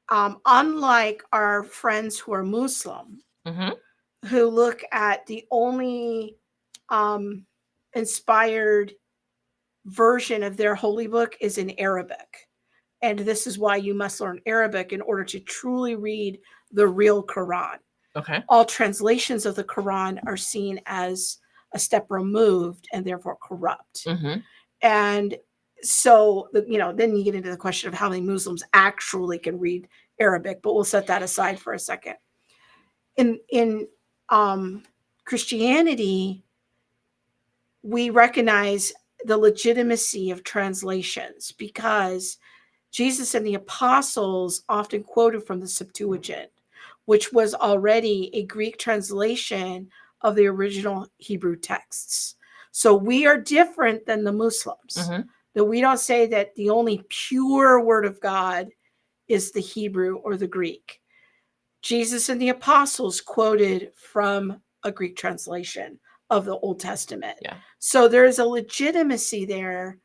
Speaker 1: unlike our friends who are Muslim, who look at the only inspired version of their holy book is in Arabic. And this is why you must learn Arabic in order to truly read the real Quran.
Speaker 2: Okay.
Speaker 1: All translations of the Quran are seen as a step removed and therefore corrupt. And so, then you get into the question of how many Muslims actually can read Arabic, but we'll set that aside for a second. In Christianity, we recognize the legitimacy of translations because Jesus and the apostles often quoted from the Septuagint, which was already a Greek translation of the original Hebrew texts. So we are different than the Muslims. That we don't say that the only pure word of God is the Hebrew or the Greek. Jesus and the apostles quoted from a Greek translation of the Old Testament.
Speaker 2: Yeah.
Speaker 1: So there is a legitimacy there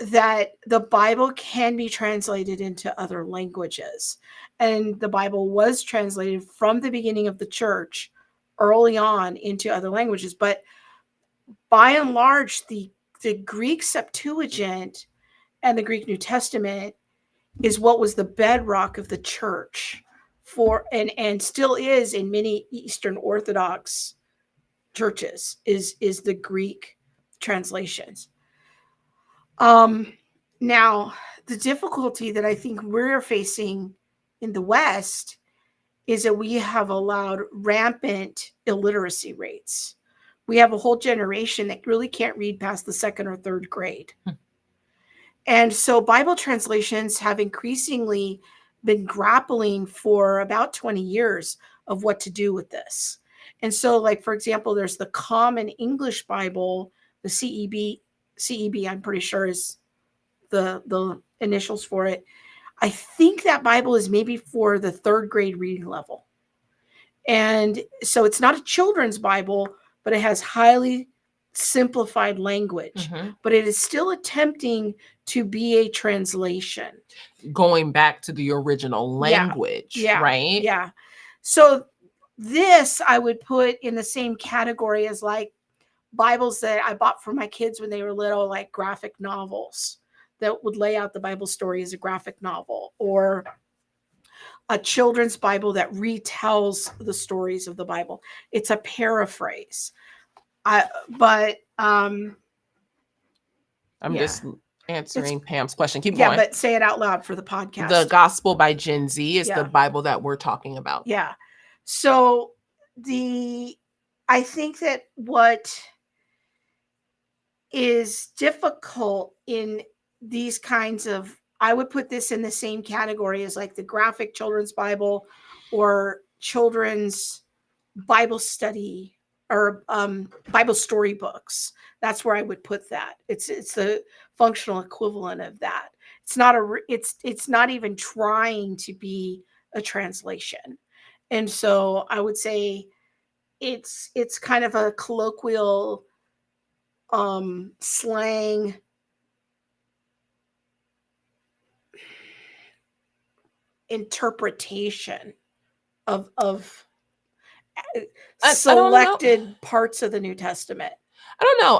Speaker 1: that the Bible can be translated into other languages. And the Bible was translated from the beginning of the church early on into other languages. But by and large, the Greek Septuagint and the Greek New Testament is what was the bedrock of the church and still is in many Eastern Orthodox churches is the Greek translations. Now, the difficulty that I think we're facing in the West is that we have allowed rampant illiteracy rates. We have a whole generation that really can't read past the second or third grade. And so Bible translations have increasingly been grappling for about 20 years of what to do with this. And so, like, for example, there's the Common English Bible, the CEB, I'm pretty sure is the initials for it. I think that Bible is maybe for the third grade reading level. And so it's not a children's Bible, but it has highly simplified language, but it is still attempting to be a translation.
Speaker 2: Going back to the original language, right?
Speaker 1: Yeah. So this I would put in the same category as like Bibles that I bought for my kids when they were little, like graphic novels. that would lay out the Bible story as a graphic novel, or a children's Bible that retells the stories of the Bible. It's a paraphrase. I'm
Speaker 2: just answering Pam's question. Keep going.
Speaker 1: But say it out loud for the podcast.
Speaker 2: The Gospel by Gen Z is the Bible that we're talking about.
Speaker 1: Yeah. So I think that what is difficult in these kinds of, I would put this in the same category as like the graphic children's Bible or children's Bible study or Bible storybooks. That's where I would put that. It's the functional equivalent of that. It's not even trying to be a translation. And so I would say it's kind of a colloquial slang interpretation of selected parts of the New Testament.
Speaker 2: I don't know.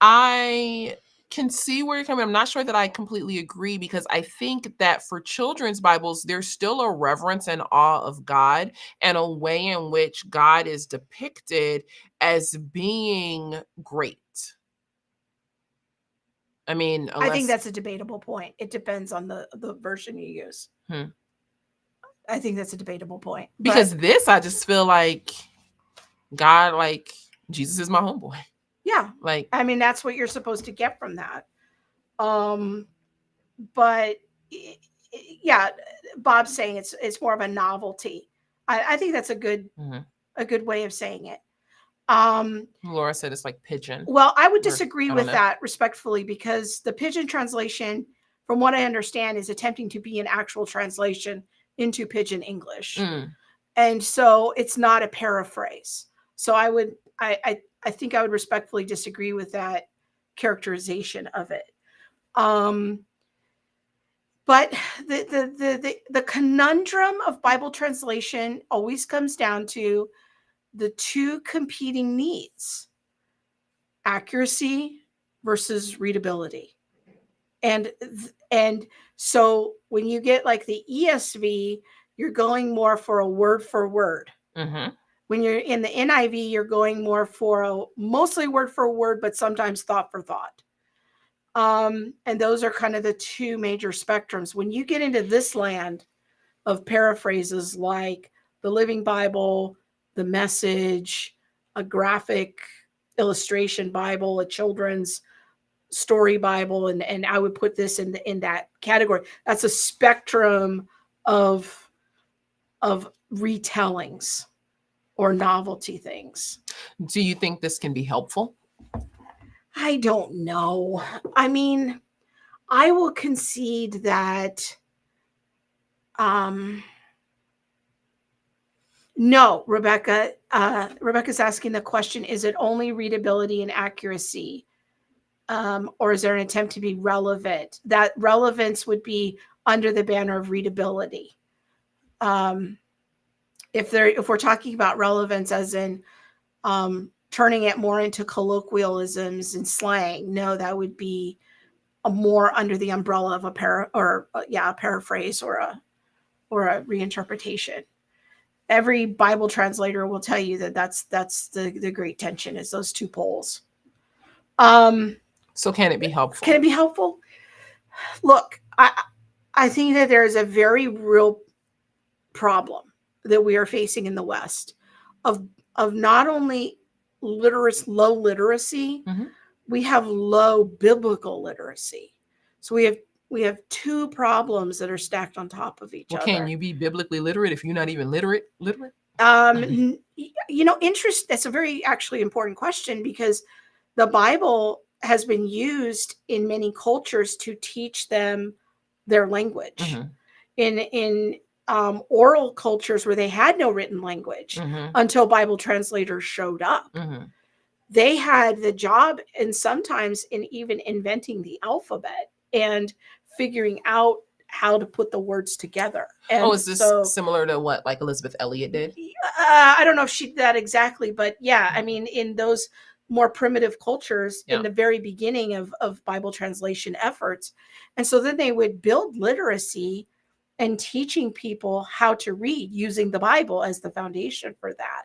Speaker 2: I can see where you're coming. I'm not sure that I completely agree, because I think that for children's Bibles, there's still a reverence and awe of God, and a way in which God is depicted as being great. I mean,
Speaker 1: I think that's a debatable point. It depends on the version you use. I think that's a debatable point.
Speaker 2: Because this, I just feel like God, like Jesus is my homeboy.
Speaker 1: Yeah.
Speaker 2: Like,
Speaker 1: I mean, that's what you're supposed to get from that. But yeah, Bob's saying it's more of a novelty. I think that's a good way of saying it.
Speaker 2: Laura said it's like pigeon.
Speaker 1: Well, I would disagree with that respectfully, because the pigeon translation, from what I understand, is attempting to be an actual translation into Pidgin English. And so it's not a paraphrase. So I think I would respectfully disagree with that characterization of it. But the conundrum of Bible translation always comes down to the two competing needs: accuracy versus readability. And so when you get like the ESV, you're going more for a word for word. When you're in the NIV, you're going more for a mostly word for word, but sometimes thought for thought. And those are kind of the two major spectrums. When you get into this land of paraphrases like the Living Bible, the Message, a graphic illustration Bible, a children's story Bible, and I would put this in that category. That's a spectrum of retellings or novelty things.
Speaker 2: Do you think this can be helpful?
Speaker 1: I don't know. I mean, I will concede that no, Rebecca. Rebecca's asking the question, is it only readability and accuracy? Or is there an attempt to be relevant? That relevance would be under the banner of readability. If we're talking about relevance as in turning it more into colloquialisms and slang, no, that would be a more under the umbrella of a paraphrase or a reinterpretation. Every Bible translator will tell you that that's the great tension, is those two poles.
Speaker 2: So can it be helpful?
Speaker 1: Can it be helpful? Look, I think that there is a very real problem that we are facing in the West of not only low literacy, we have low biblical literacy. So we have two problems that are stacked on top of each other.
Speaker 2: Can you be biblically literate if you're not even literate?
Speaker 1: That's a very actually important question, because the Bible has been used in many cultures to teach them their language. In oral cultures where they had no written language until Bible translators showed up, they had the job, and sometimes in even inventing the alphabet and figuring out how to put the words together. And
Speaker 2: is this similar to what like Elizabeth Elliot did?
Speaker 1: I don't know if she did that exactly, but yeah, I mean, in those more primitive cultures in the very beginning of Bible translation efforts. And so then they would build literacy and teaching people how to read using the Bible as the foundation for that.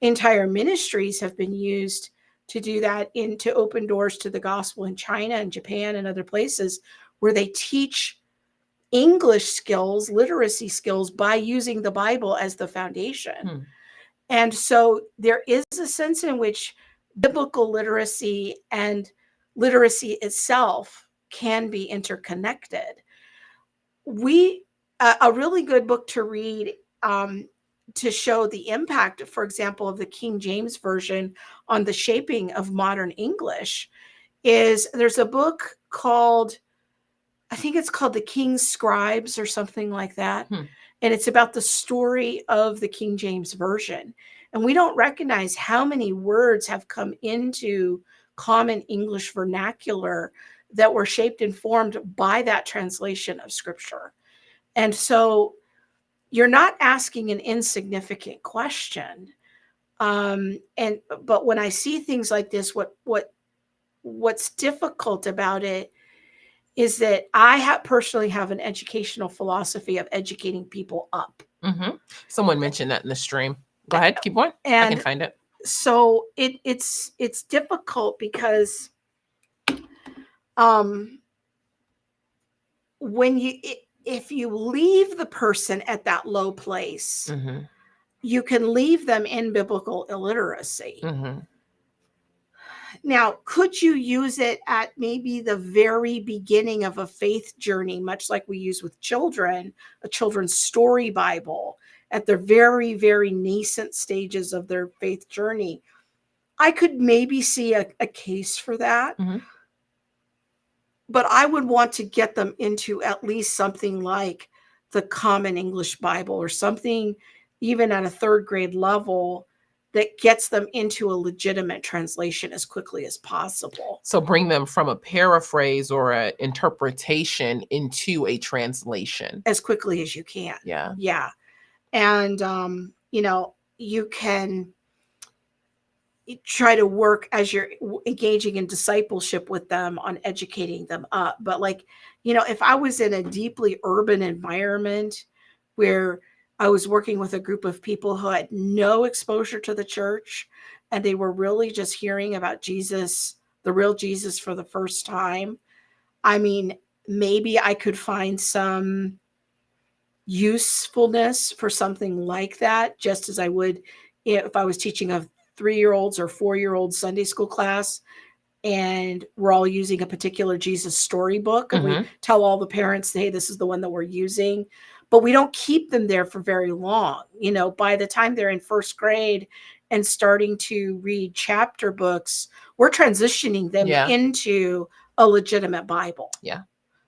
Speaker 1: Entire ministries have been used to do that, to open doors to the gospel in China and Japan and other places, where they teach English skills, literacy skills, by using the Bible as the foundation. And so there is a sense in which biblical literacy and literacy itself can be interconnected. A really good book to read to show the impact, for example, of the King James Version on the shaping of modern English there's a book called, I think it's called The King's Scribes or something like that. And it's about the story of the King James Version. And we don't recognize how many words have come into common English vernacular that were shaped and formed by that translation of scripture. And so you're not asking an insignificant question. But when I see things like this, what's difficult about it is that I personally have an educational philosophy of educating people up.
Speaker 2: Someone mentioned that in the stream. Go ahead, keep going. I can find it.
Speaker 1: So it's difficult because if you leave the person at that low place, you can leave them in biblical illiteracy. Now, could you use it at maybe the very beginning of a faith journey, much like we use with children, a children's story Bible, at their very, very nascent stages of their faith journey? I could maybe see a case for that. But I would want to get them into at least something like the Common English Bible, or something even at a third grade level that gets them into a legitimate translation as quickly as possible.
Speaker 2: So bring them from a paraphrase or an interpretation into a translation
Speaker 1: as quickly as you can. Yeah. And, you can try to work as you're engaging in discipleship with them on educating them up. But if I was in a deeply urban environment where I was working with a group of people who had no exposure to the church, and they were really just hearing about Jesus, the real Jesus, for the first time, I mean, maybe I could find some usefulness for something like that, just as I would if I was teaching a 3-year-olds or 4-year-old Sunday school class, and we're all using a particular Jesus storybook, and we tell all the parents, hey, this is the one that we're using. But we don't keep them there for very long. By the time they're in first grade and starting to read chapter books, we're transitioning them into a legitimate Bible.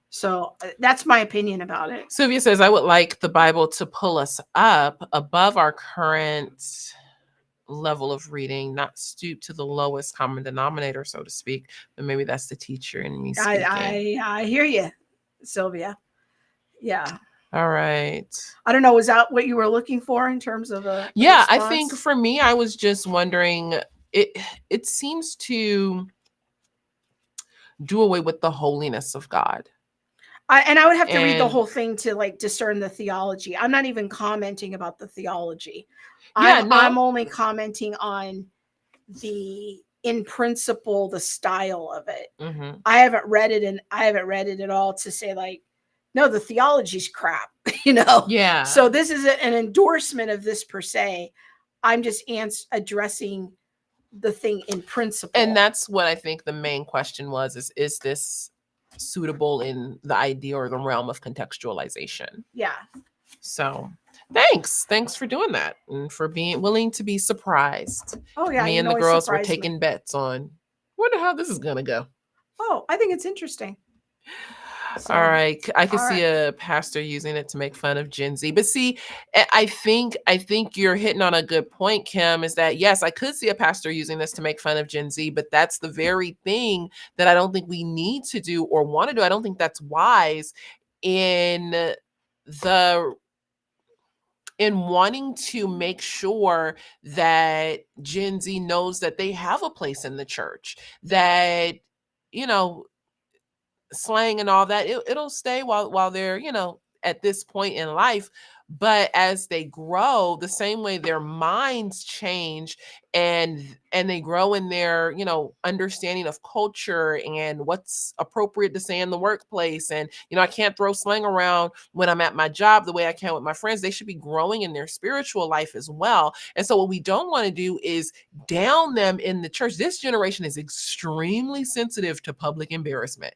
Speaker 1: So that's my opinion about it.
Speaker 2: Sylvia says, I would like the Bible to pull us up above our current level of reading, not stoop to the lowest common denominator, so to speak. But maybe that's the teacher in me speaking.
Speaker 1: I hear you, Sylvia. Yeah.
Speaker 2: All right.
Speaker 1: I don't know. Was that what you were looking for in terms of a
Speaker 2: response?
Speaker 1: I
Speaker 2: think for me, I was just wondering, it seems to do away with the holiness of God.
Speaker 1: I would have to read the whole thing to discern the theology. I'm not even commenting about the theology. I'm only commenting on in principle, the style of it. I haven't read it at all to say no, the theology's crap,
Speaker 2: Yeah.
Speaker 1: So this is an endorsement of this per se. I'm just addressing the thing in principle.
Speaker 2: And that's what I think the main question was, is this suitable in the idea or the realm of contextualization?
Speaker 1: Yeah.
Speaker 2: So thanks for doing that, and for being willing to be surprised.
Speaker 1: Oh yeah.
Speaker 2: Me and the girls were taking bets on, wonder how this is gonna go.
Speaker 1: Oh, I think it's interesting.
Speaker 2: So, all right. I could see a pastor using it to make fun of Gen Z. But see, I think you're hitting on a good point, Kim, is that, yes, I could see a pastor using this to make fun of Gen Z, but that's the very thing that I don't think we need to do or want to do. I don't think that's wise in the in wanting to make sure that Gen Z knows that they have a place in the church, that, slang and all that, it'll stay while they're, at this point in life. But as they grow, the same way their minds change and they grow in their, understanding of culture and what's appropriate to say in the workplace. And, I can't throw slang around when I'm at my job the way I can with my friends. They should be growing in their spiritual life as well. And so what we don't want to do is down them in the church. This generation is extremely sensitive to public embarrassment.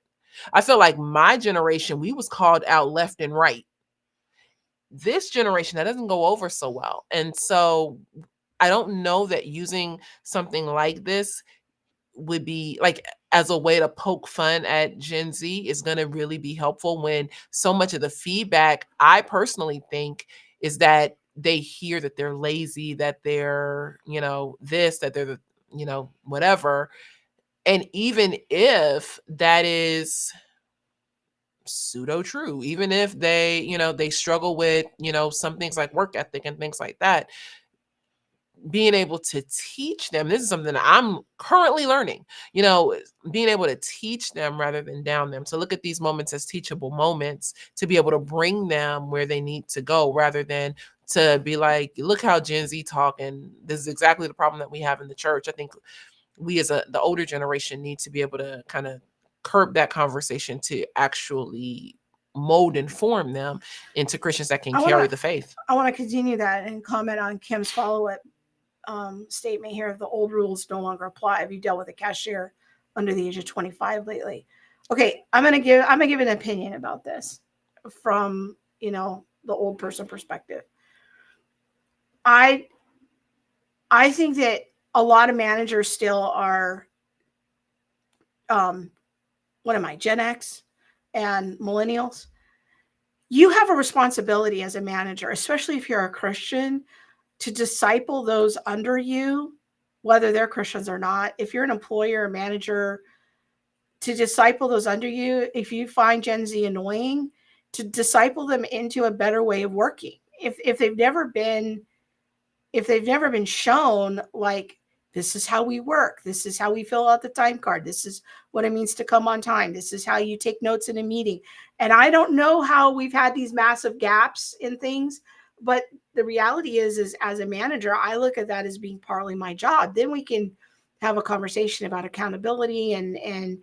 Speaker 2: I feel like my generation, we was called out left and right. This generation, that doesn't go over so well. And so I don't know that using something like this would be like as a way to poke fun at Gen Z is going to really be helpful, when so much of the feedback, I personally think, is that they hear that they're lazy, that they're, this, that they're, whatever. And even if that is pseudo true, even if they, they struggle with, some things like work ethic and things like that, being able to teach them, this is something that I'm currently learning, being able to teach them rather than down them, to look at these moments as teachable moments, to be able to bring them where they need to go, rather than to be like, look how Gen Z talk, and this is exactly the problem that we have in the church. I think we as the older generation need to be able to kind of curb that conversation to actually mold and form them into Christians that can carry the faith.
Speaker 1: I want to continue that and comment on Kim's follow-up statement here of the old rules no longer apply. Have you dealt with a cashier under the age of 25 lately? Okay, I'm gonna give an opinion about this from, the old person perspective. I think that a lot of managers still are, Gen X and millennials. You have a responsibility as a manager, especially if you're a Christian, to disciple those under you, whether they're Christians or not. If you're an employer or manager, to disciple those under you. If you find Gen Z annoying, to disciple them into a better way of working. If they've never been shown, like, this is how we work, this is how we fill out the time card, this is what it means to come on time, this is how you take notes in a meeting. And I don't know how we've had these massive gaps in things, but the reality is as a manager, I look at that as being partly my job. Then we can have a conversation about accountability and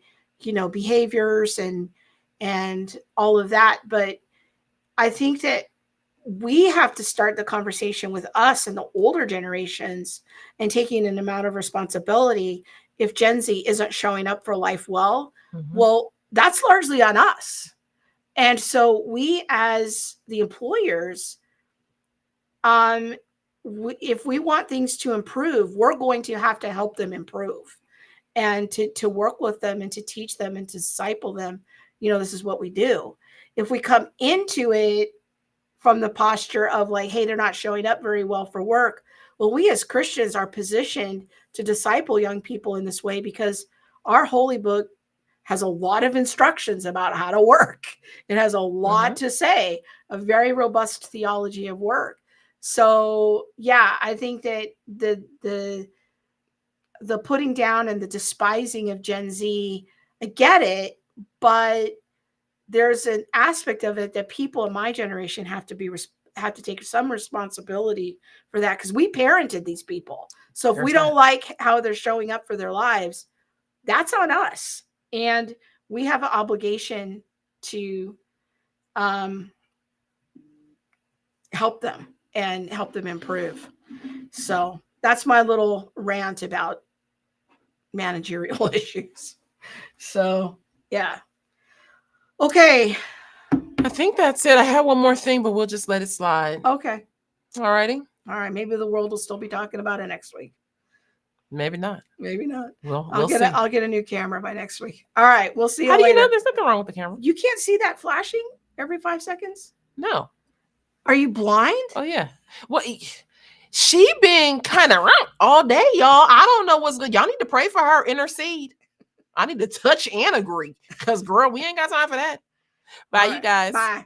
Speaker 1: behaviors and all of that. But I think that we have to start the conversation with us and the older generations, and taking an amount of responsibility. If Gen Z isn't showing up for life well, that's largely on us. And so we, as the employers, if we want things to improve, we're going to have to help them improve, and to work with them and to teach them and to disciple them. This is what we do. If we come into it from the posture of like, hey, they're not showing up very well for work, well, we as Christians are positioned to disciple young people in this way, because our holy book has a lot of instructions about how to work. It has a lot to say, a very robust theology of work. So yeah, I think that the putting down and the despising of Gen Z, I get it, but there's an aspect of it that people in my generation have to take some responsibility for that, because we parented these people. So if we don't like how they're showing up for their lives, that's on us. And we have an obligation to help them and help them improve. So that's my little rant about managerial issues. So yeah. Okay.
Speaker 2: I think that's it. I have one more thing, but we'll just let it slide.
Speaker 1: Okay.
Speaker 2: All righty.
Speaker 1: All right. Maybe the world will still be talking about it next week.
Speaker 2: Maybe not.
Speaker 1: Maybe not.
Speaker 2: Well,
Speaker 1: I'll get a new camera by next week. All right. We'll see you
Speaker 2: later. How do you know
Speaker 1: there's
Speaker 2: nothing wrong with the camera?
Speaker 1: You can't see that flashing every 5 seconds?
Speaker 2: No.
Speaker 1: Are you blind?
Speaker 2: Oh, yeah. Well, she been kind of all day, y'all. I don't know what's good. Y'all need to pray for her, intercede. I need to touch and agree, because, girl, we ain't got time for that. Bye, you guys.
Speaker 1: Bye.